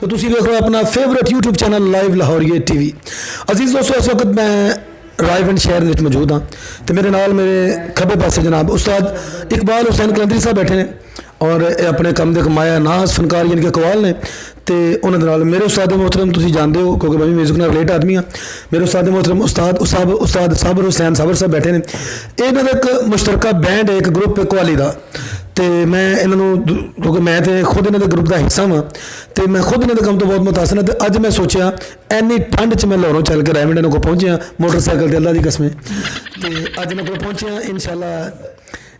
तो तुसी देख रहे हो अपना favourite YouTube channel live Lahoria TV। अजीज़ दोस्तों, इस वक्त मैं रायवंड शहर में मौजूद हाँ, तो मेरे नाल मेरे खब्बे पासे जनाब उस्ताद इकबाल हुसैन कलंदरी साहब बैठे ने और अपने कम दे कमाया नाज फनकार यानी कि कवाल ने। तो उन्होंने नाल मेरे उस्ताद मोहतरम तुसी जानते हो क्योंकि मैं भी म्यूजिक नाल रिलेट आदमी हाँ। मेरे उस्ताद मोहतरम उस्ताद साबर हुसैन साबर साहब बैठे ने। इन्होंने एक मुश्तरका बैंड है, एक ग्रुप है कवाली का। तो मैं इन्हों क्योंकि मैं तो खुद इन्होंने ग्रुप का हिस्सा हाँ, तो मैं खुद इन्होंने काम तो बहुत मुतासर हाँ। तो अज मैं सोचा इन्नी ठंड च मैं लाहौरों चल के रायवंड को पहुँचे मोटरसाइकिल से अल्लाह की कसमें। तो अज मैं को पहुँचे इंशाल्लाह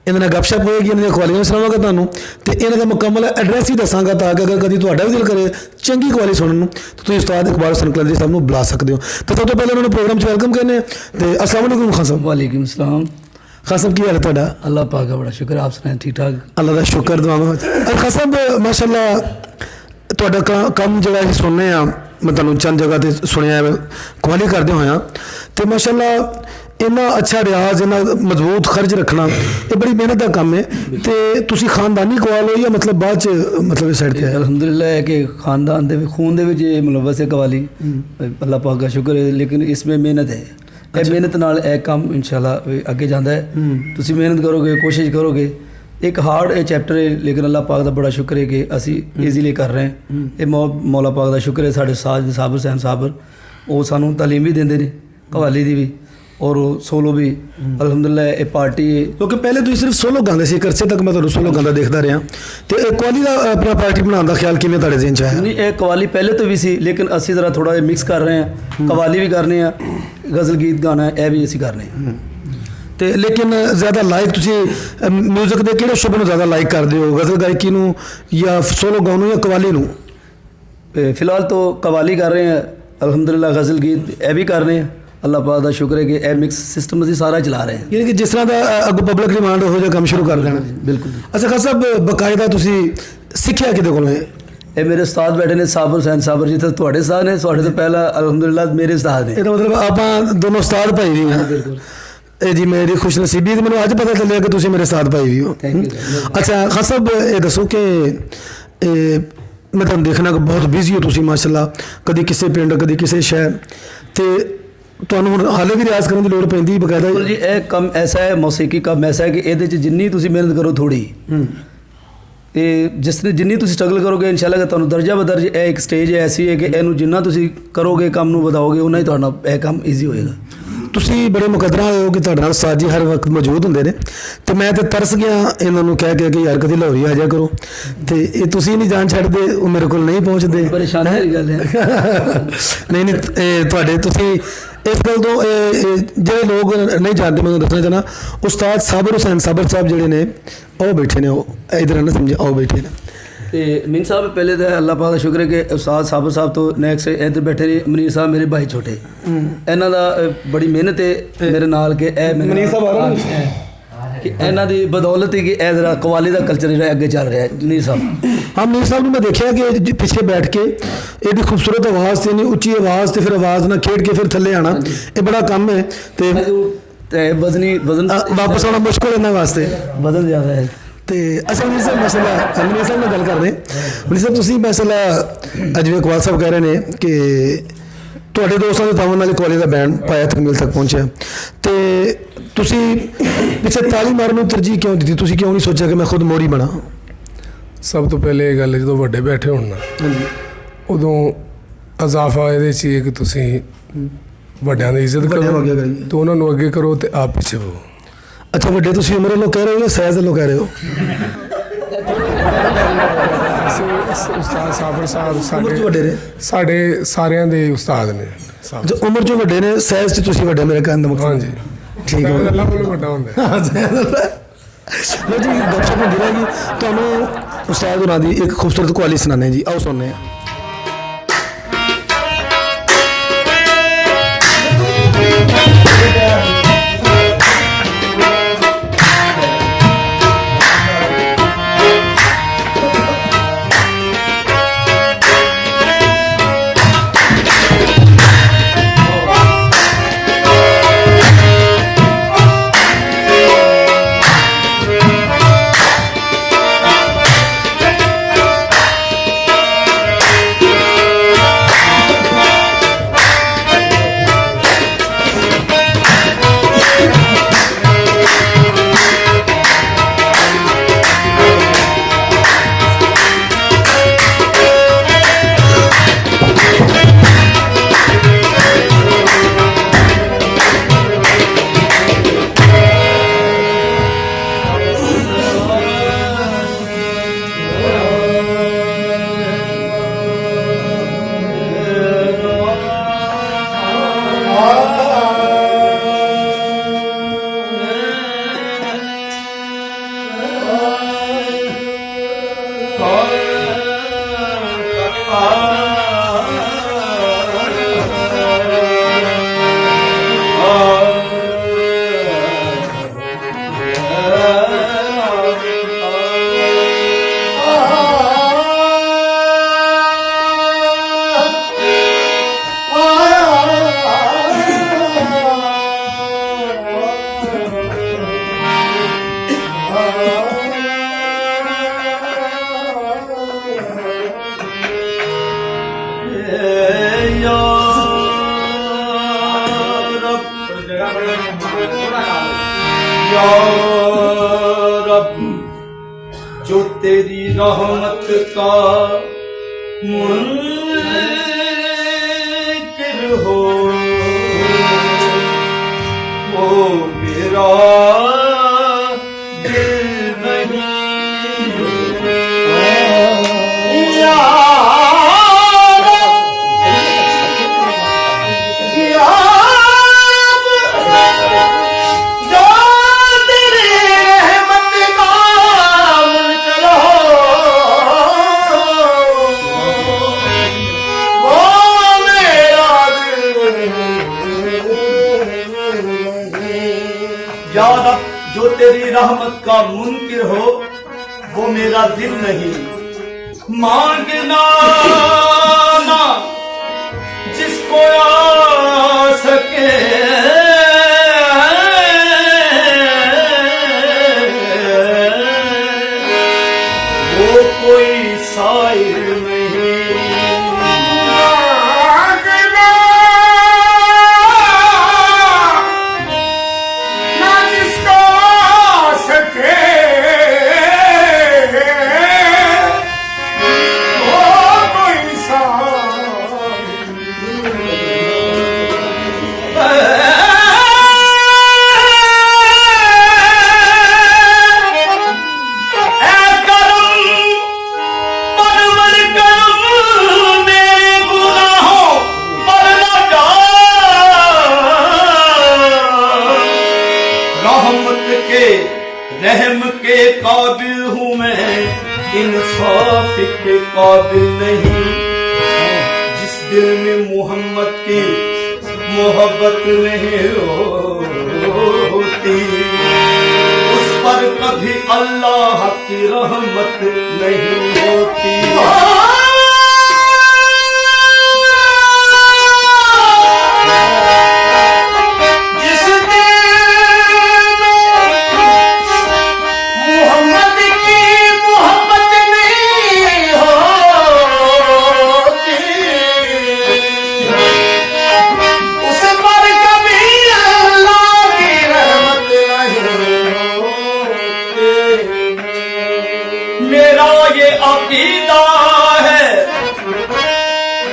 इन्होंने गपशप होएगी, इन्होंने कवालियां सुनावागा तुहानूं ते इन्हों का मुकम्मल एड्रैस ही दसांगा ताकि अगर कभी तुहाडा भी दिल करे चंगी कवाली सुनने तो तुसीं उस्ताद इकबाल हुसैन कलंदरी साहब नूं बुला सकते हो। तो सब तो पहले उन्होंने प्रोग्राम च वेलकम करने। तो अस्सलाम वालेकुम खान साहब। वालेकुम सलाम। खान साहब की हाल है तुहाडा? अल्लाह पाक का बड़ा शुक्र, आप सुनाएं ठीक ठाक? अल्लाह का शुक्र दुआवां। खान साहब माशाअल्लाह तुहाडा काम जिहड़ा असीं सुनने आ, मैं तुहानूं चंद जगह ते सुनिया कवाली करदे होया, तो माशाअल्लाह इन्ना अच्छा रियाज इन्ना मजबूत खर्च रखना ये बड़ी मेहनत का काम है। तो तुसी खानदानी कवाल हो या मतलब बाद च मतलब इस साइड पे? अल्हम्दुलिल्लाह है कि खानदान दे खून दे विच मतलब वैसे कवाली अल्लाह पाक का शुक्र है, लेकिन इसमें मेहनत है। ये मेहनत नाल ए काम इंशाल्लाह आगे जाता है। तुसी मेहनत करोगे, कोशिश करोगे। एक हार्ड ए चैप्टर है, लेकिन अल्लाह पाक का बड़ा शुक्र है कि असी ईजीली कर रहे हैं। ये मौला पाक का शुक्र है। साढ़े साज साबर हुसैन साबर वो सानू तालीम भी देंदे ने कवाली दी भी और सोलो भी अल्हम्दुलिल्लाह। ये पार्टी क्योंकि पहले तो सिर्फ सोलो गाते सी, करसे तक मैं तो सोलो गाता देखता रहा। तो कवाली का अपना पार्टी बनाने का ख्याल किमें तुहाडे ज़हन च आया? नहीं, ये कवाली पहले तो भी सी, लेकिन असी जरा थोड़ा मिक्स कर रहे हैं। कवाली भी करने हैं, गज़ल गीत गाना है, यह भी असी करने हैं। तो लेकिन ज़्यादा लाइक तुसी म्यूजिक के किहड़े शोबे नूं ज़्यादा लाइक करदे हो, गज़ल गायकी नूं या सोलो गाउन या कवाली नूं? फिलहाल तो कवाली कर रहे हैं अल्हम्दुलिल्लाह, गज़ल गीत यह भी कर रहे हैं। अल्लाह पाक का शुक्र है कि ए मिक्स सिस्टम असी सारा चला रहे हैं, यानी कि जिस तरह का अगों पब्लिक डिमांड हो जाए काम शुरू कर देना। बिल्कुल। अच्छा खान साहब बकायदा तुसी सीखिया किहदे कोलों? ये मेरे उस्ताद बैठे ने साबर हुसैन साबर जी, तो तुहाडे उस्ताद ने, तुहाडे तो पहला अल्हम्दुलिल्लाह मेरे उस्ताद ने। ਇਹਦਾ मतलब आप दोनों उस्ताद भाई भी हैं? बिल्कुल। ਇਹ जी मेरी खुशनसीबी तो मैंने अज पता चलिया कि तुसी मेरे साथ भाई भी हो। अच्छा खान साहब ये दसो कि मैं तुहानूं देखना कि बहुत बिजी हो तुसी माशाअल्लाह, कभी किसी पिंड कभी किसी शहर, तो तुहानूं हुण हाले भी रियाज करने की लोड़ पैंदी बकायदा? जी यह कम ऐसा है, मौसीकी कम ऐसा है कि ये जिन्नी तुसी मेहनत करो थोड़ी, ये जिसने जिन्नी तुसी स्ट्रगल करोगे इंशाल्लाह तुहानूं दर्जा ब दर्ज एक स्टेज ऐसी है कि इहनूं जिन्ना तुसी करोगे काम नूं वधाओगे उन्ना ही तुहाडा यह काम ईजी होएगा। तुसी बड़े मुकदरा हो कि तुहाडे नाल साजी हर वक्त मौजूद होंदे ने, तो मैं तो तरस गया इन्हां नूं कह के कि यार कदी लाहौरी आ जाया करो, तो ये तुसी नहीं जान छड्डदे, वो मेरे कोल नहीं पहुँचते। परेशानी वाली गल है। नहीं नहीं तुहाडे तुसी इस गल तो ਜਿਹੜੇ लोग नहीं जानते मैं दसना चाहना, उस्ताद साबर हुसैन साबर साहब जिहड़े ने आओ बैठे ने, इधर ना समझे आओ बैठे ने। तो मीन साहब पहले तो अल्लाह पाक का शुक्र है कि उस्ताद साबर साहब तो नेक्स्ट इधर बैठे ने मनीर साहब मेरे भाई छोटे, इन्हों का बड़ी मेहनत है मेरे नाल के मनीर साहब आ रहे हैं कि इन्हों की बदौलत ही कि ए जरा कवाली का कल्चर जो अगे चल रहा है। मनीर साहब हाँ, मनीर साहब ने मैं देखा कि पिछले बैठ के ਇਹਦੀ खूबसूरत आवाज़ से नहीं उच्ची आवाज़, तो फिर आवाज़ ना खेड के फिर थले आना, ये बड़ा कम है। तो वजनी वजन वापस आना मुश्किल इन्होंने वास्ते, वजन ज़्यादा है। तो अच्छा मनीर साहब मसला मनीर साहब ने गल कर रहे मनीर साहब तुसी मसला अजवे इकबाल साहब कह रहे हैं कि तुहाडे दोस्तां दे तावन नाल कवाली दा बैंड पाया तकमील तक पहुँचा, तो तुसी पिछे ताली मारन नूं तरजीह क्यों दी? तुसी क्यों नहीं सोचा कि मैं खुद मोड़ी बना? सब तो पहले ये गल जो ਵੱਡੇ बैठे होण ना उदों इजाफा ये चाहिए कि तुसी ਵੱਡਿਆਂ ਦੀ ਇੱਜ਼ਤ ਵੱਡਿਆਂ ਨੂੰ ਅੱਗੇ करो ਕਰੀਏ। तो उन्होंने अगे करो तो आप पीछे हो। अच्छा ਵੱਡੇ ਤੁਸੀਂ ਉਮਰ ਵੱਲੋਂ ਕਹਿ ਰਹੇ ਹੋ ਜਾਂ ਸਹਿਜ ਵੱਲੋਂ ਕਹਿ ਰਹੇ ਹੋ? ਉਸਤਾਦ ਸਾਬਰ ਸਾਹਿਬ ਉਮਰ 'ਚ ਵੱਡੇ ਨੇ? ਸਾਡੇ ਸਾਰਿਆਂ ਦੇ ਉਸਤਾਦ ਨੇ। ਜੋ ਉਮਰ 'ਚ ਵੱਡੇ ਨੇ, ਸਹਿਜ 'ਚ ਤੁਸੀਂ ਵੱਡੇ, ਮੇਰੇ ਕਹਿਣ ਦਾ ਮਤਲਬ। ਹਾਂਜੀ ਠੀਕ ਹੈ। ਅੱਲਾਹ ਕੋਲ ਵੱਡਾ ਹੁੰਦਾ। हाँ सਹਿज लो जी गपशप होंदी रहेगी। तुहानूं उस्ताद होरां दी एक खूबसूरत कवाली सुनाने जी, आओ सुनने हैं। या रब जो तेरी रहमत का मुनकिर हो वो मेरा दिल नहीं। या या रब जो तेरी रहमत का मुनकिर हो वो मेरा दिल नहीं। मांगना ना जिसको आ सके वो कोई साइल नहीं। रहम के काबिल हूँ मैं, इंसाफ के काबिल नहीं। जिस दिल में मोहम्मद की मोहब्बत नहीं होती उस पर कभी अल्लाह की रहमत नहीं होती। मेरा ये अकीदा है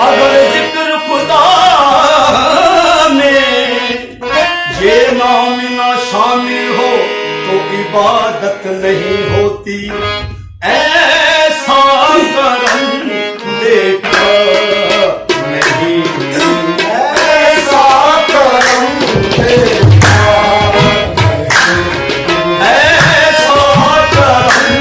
अगर जिक्र खुदा में ये नाम ना शामिल हो तो इबादत नहीं होती। ऐसा करम देखा नहीं, ऐसा करम देखा ऐसा करम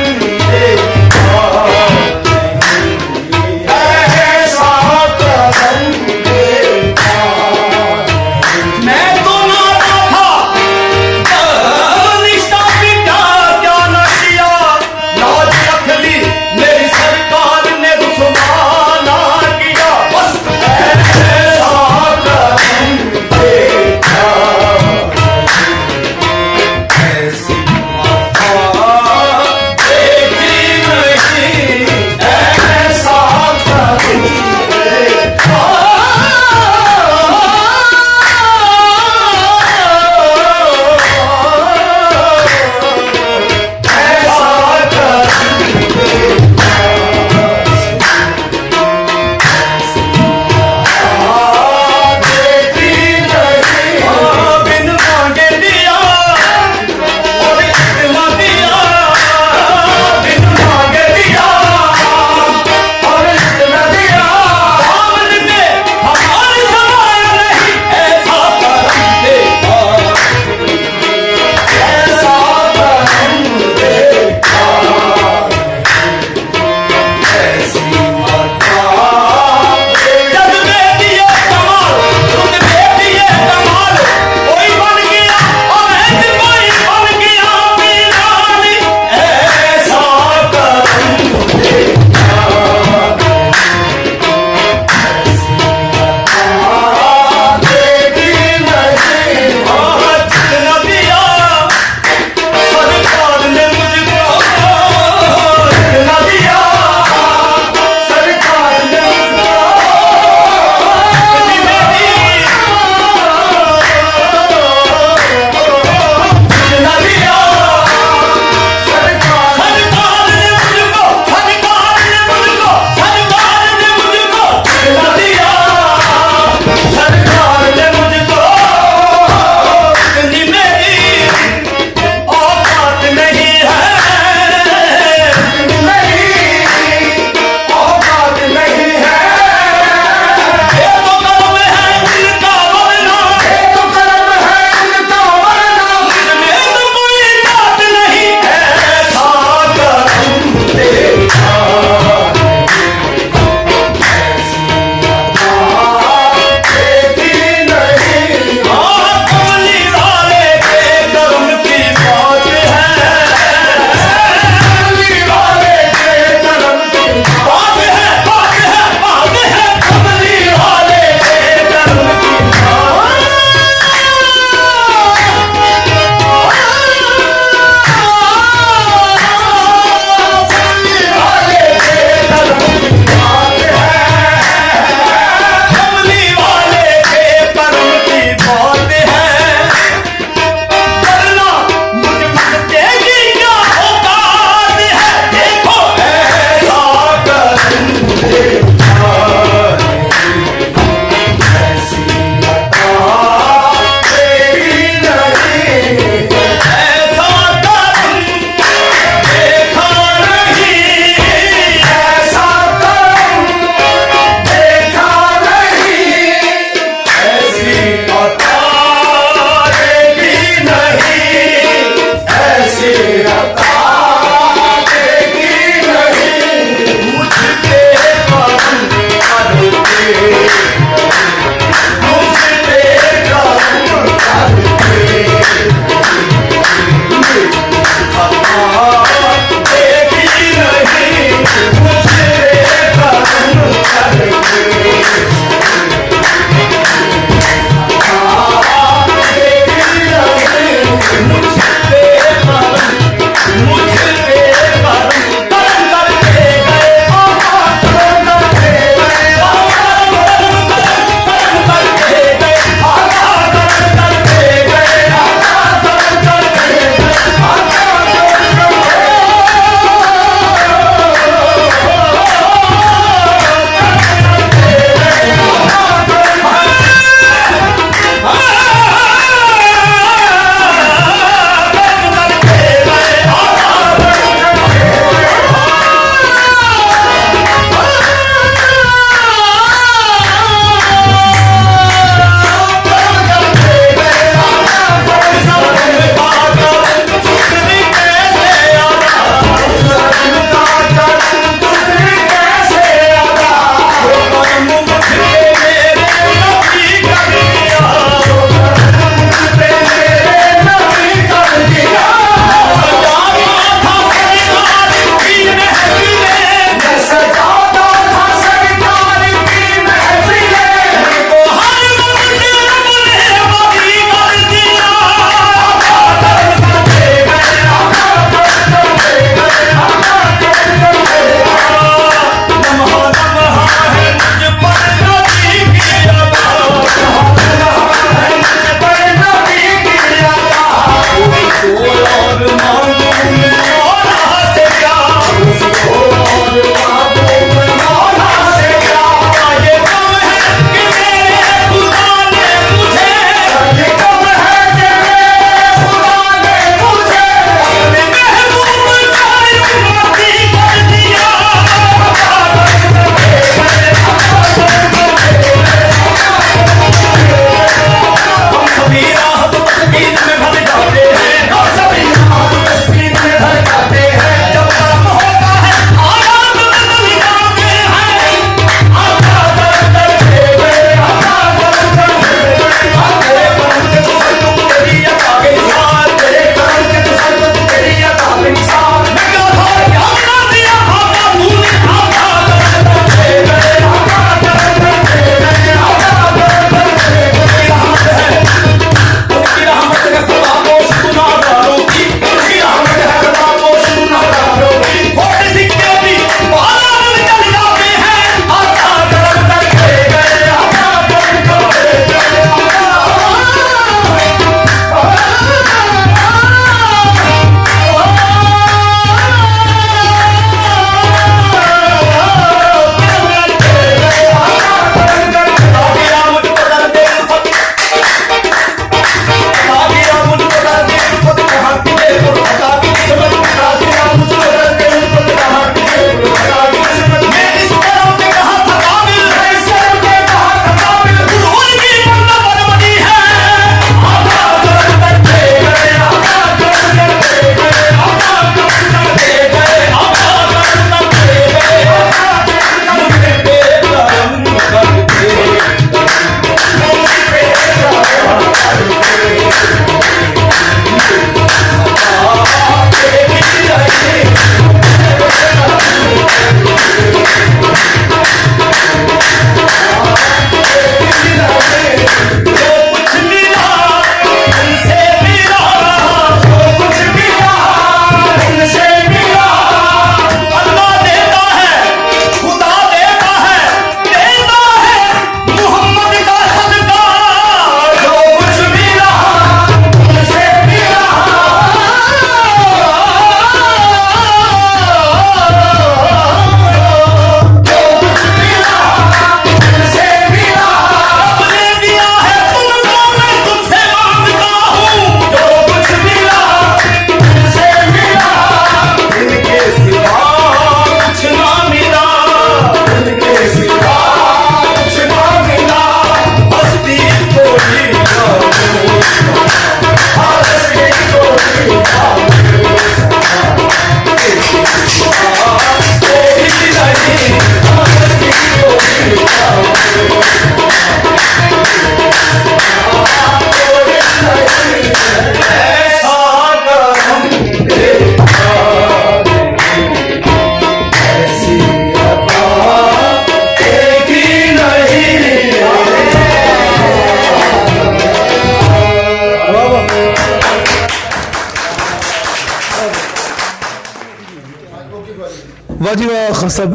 वाह जी वाह खान साहब,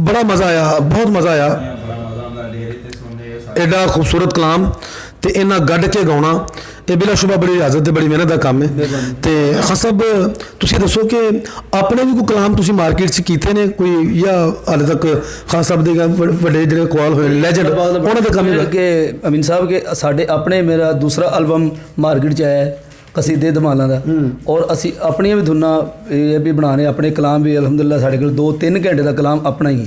बड़ा मज़ा आया, बहुत मज़ा आया। एडा खूबसूरत कलाम तो इन्ना गढ़ के गाना ये बिलाशुबा बड़ी रियाजत है, बड़ी मेहनत का काम है। तो खान साहब तुसीं दसो कि अपने भी कोई कलाम तुसीं मार्केट च कीते ने कोई, या हाले तक खान साहब दे बड़े जिहड़े कवाल होए लैजेंड उन्हां दे काम ही के अमीन साहब के साडे अपने मेरा दूसरा एल्बम मार्केट च आया है कसीदे धमालां दा, और असी अपनियां भी धुनां ये भी बनाने, अपने कलाम भी अलहमदुलिल्लाह साढ़े कोल 2-3 घंटे का कलाम अपना ही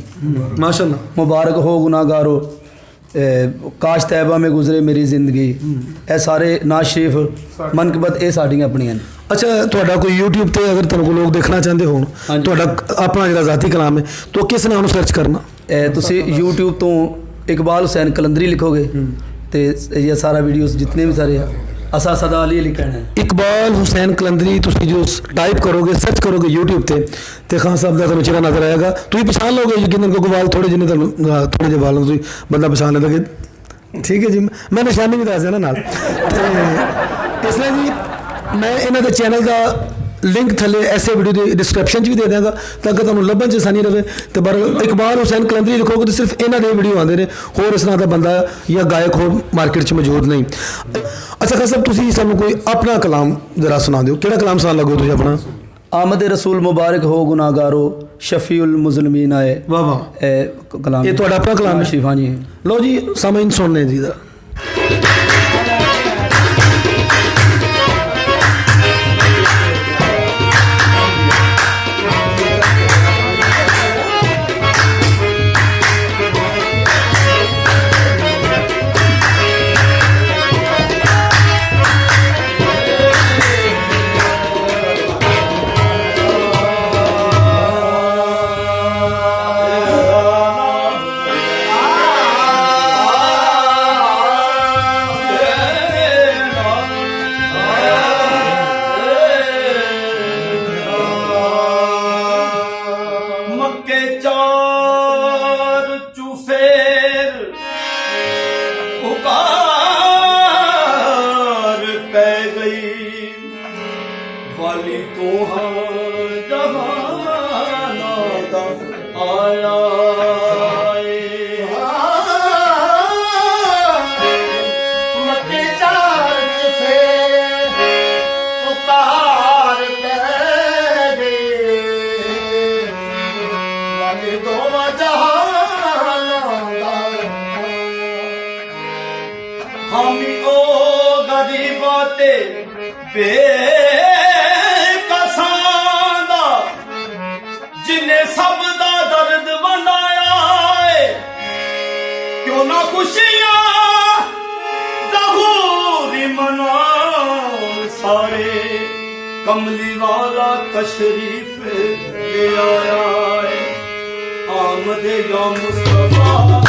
माशाअल्लाह। मुबारक हो गुनाहगारो, काश तैयबा में गुजरे मेरी जिंदगी, ये सारे नाज शरीफ मनकबत ये साड़ियाँ अपनियां ने। अच्छा तुहाडा कोई यूट्यूब ते अगर तुहानू कोई लोग देखना चाहते हो, तुहाडा अपना जिहड़ा जाती कलाम है तो किस नाम सर्च करना? तुसी यूट्यूब तो इकबाल हुसैन कलंदरी लिखोगे तो ये सारा वीडियोस जितने भी सारे असा सदा अली लिखना है। इकबाल हुसैन कलंदरी तुसी जो टाइप करोगे, सर्च करोगे यूट्यूब ते खान साहब का तुहानू चेहरा नजर आएगा, तुम पछाण लोगे यकीनन, क्योंकि वाल थोड़े जिन्हें थोड़े जे वाल तुम बंदा पछाण लेंगे। ठीक है जी, मैं निशानी भी दस देना नाल। इसलिए जी मैं इन्होंने चैनल का लिंक थले ऐसे वीडियो की डिस्क्रिप्शन भी दे देंगा ताकि तुहानू लभन च आसानी रहे। तो पर इकबाल हुसैन कलंदरी लिखोगे तो सिर्फ इन्हों के वीडियो आते हैं, होर इस तरह का बंदा या गायक हो मार्केट च मौजूद नहीं। अच्छा खान साहब तुसीं सानू कोई अपना कलाम जरा सुना दो, किहड़ा कलाम सुना लगो तुसीं अपना? आमद रसूल मुबारक हो गुनाहगारो शफीउल मुज़लिमीन आए। वाह वाह, कलाम ये तुहाडा अपना कलाम है? शरीफ, हाँ जी। लो जी सामईन सुनने जी दा। वाली तो जहाना दा आया मक्के चार्च से उतार ले गए वाली तो जहाना दा हामी ओ गरीबाते बेकसांदा जिन्हें सब दा दर्द बनाया है, क्यों ना खुशियां ज़हूरी मनाओ सारे, कमली वाला तशरीफ ले आया है, आमद या मुस्तफा।